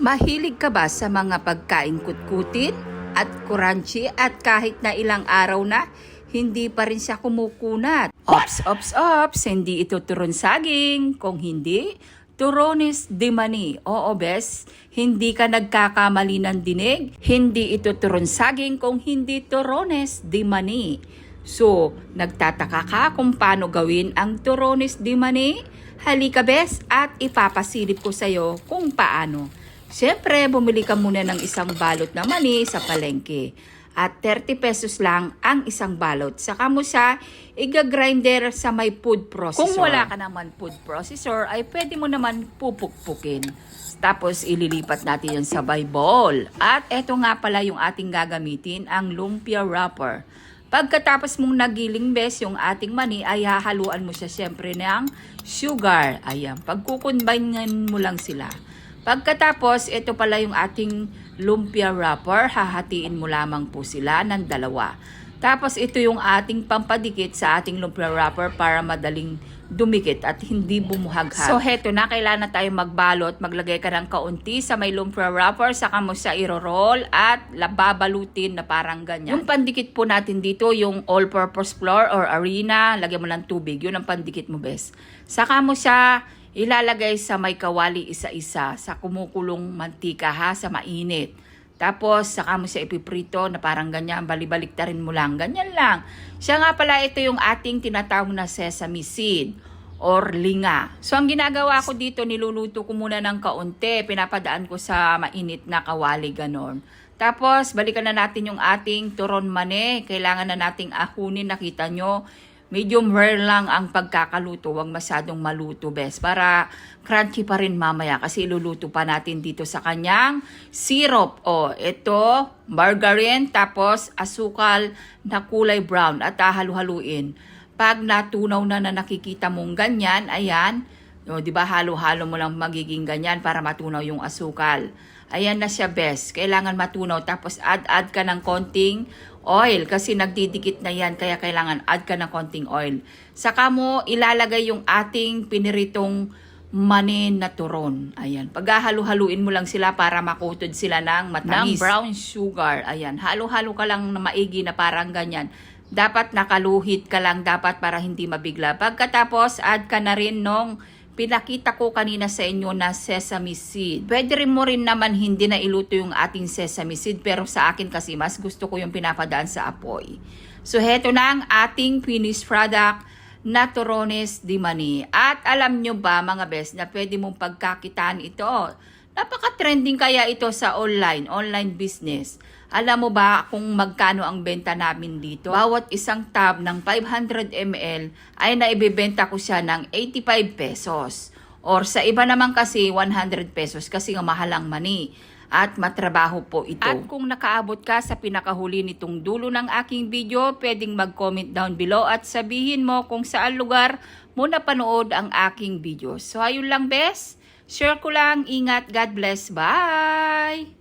Mahilig ka ba sa mga pagkain kutkutin at crunchy at kahit na ilang araw na, hindi pa rin siya kumukunat? Ops, ops, ops, hindi ito turon saging. Kung hindi, turones de mani. Oo, bes, hindi ka nagkakamali ng dinig. Hindi ito turon saging kung hindi turones de mani. So, nagtataka ka kung paano gawin ang turones de mani? Halika, bes, at ipapasilip ko sa'yo kung paano. Siyempre, bumili ka muna ng isang balot na mani sa palengke. At 30 pesos lang ang isang balot. Saka mo siya iga-grinder sa may food processor. Kung wala ka naman food processor, ay pwede mo naman pupukpukin. Tapos ililipat natin yan sa bowl. At eto nga pala yung ating gagamitin, ang lumpia wrapper. Pagkatapos mong nagiling bes yung ating mani, ay hahaluan mo siya siyempre ng sugar. Ayan, pagkukunbayan mo lang sila. Pagkatapos, ito pala yung ating lumpia wrapper. Hahatiin mo lamang po sila ng dalawa. Tapos ito yung ating pampadikit sa ating lumpia wrapper para madaling dumikit at hindi bumuhaghag. So heto na, kailangan na tayo magbalot. Maglagay ka ng kaunti sa may lumpia wrapper, saka mo siya iro-roll at babalutin na parang ganyan. Yung pandikit po natin dito, yung all-purpose flour or arena, lagyan mo ng tubig. Yun ang pandikit mo, bes. Saka mo siya ilalagay sa may kawali isa-isa sa kumukulong mantika ha, sa mainit. Tapos, saka mo siya ipiprito na parang ganyan, balibalik-tarin mo lang, ganyan lang. Siya nga pala, ito yung ating tinatawag na sesame seed or linga. So, ang ginagawa ko dito, niluluto ko muna ng kaunti, pinapadaan ko sa mainit na kawali, ganon. Tapos, balikan na natin yung ating turon mani. Kailangan na nating ahunin, nakita nyo. Medium rare lang ang pagkakaluto, huwag masyadong maluto, bes. Para crunchy pa rin mamaya kasi iluluto pa natin dito sa kanyang syrup. O, ito, margarine, tapos asukal na kulay brown at halu-haluin. Pag natunaw na nakikita mong ganyan, ayan, o, diba, halo-halo mo lang magiging ganyan para matunaw yung asukal. Ayan na siya, bes. Kailangan matunaw. Tapos add ka ng konting oil kasi nagdidikit na yan. Kaya kailangan add ka ng konting oil. Saka mo ilalagay yung ating piniritong mani na turon. Ayan. Paghahalu-haluin mo lang sila para makutod sila ng matamis. Ng brown sugar. Ayan. Halo-halo ka lang na maigi na parang ganyan. Dapat nakaluhit ka lang dapat para hindi mabigla. Pagkatapos, add ka na rin nung pinakita ko kanina sa inyo na sesame seed. Pwede rin mo rin naman hindi na iluto yung ating sesame seed, pero sa akin kasi mas gusto ko yung pinapadaan sa apoy. So heto na ang ating finished product na turones de mani. At alam nyo ba mga best na pwede mong pagkakitaan ito? Napaka-trending kaya ito sa online business. Alam mo ba kung magkano ang benta namin dito? Bawat isang tub ng 500 ml ay naibibenta ko siya ng 85 pesos. Or sa iba naman kasi 100 pesos kasi nga mahal ang mani. At matrabaho po ito. At kung nakaabot ka sa pinakahuli nitong dulo ng aking video, pwedeng mag-comment down below at sabihin mo kung saan lugar mo napanood ang aking video. So ayun lang bes. Share ko lang. Ingat. God bless. Bye!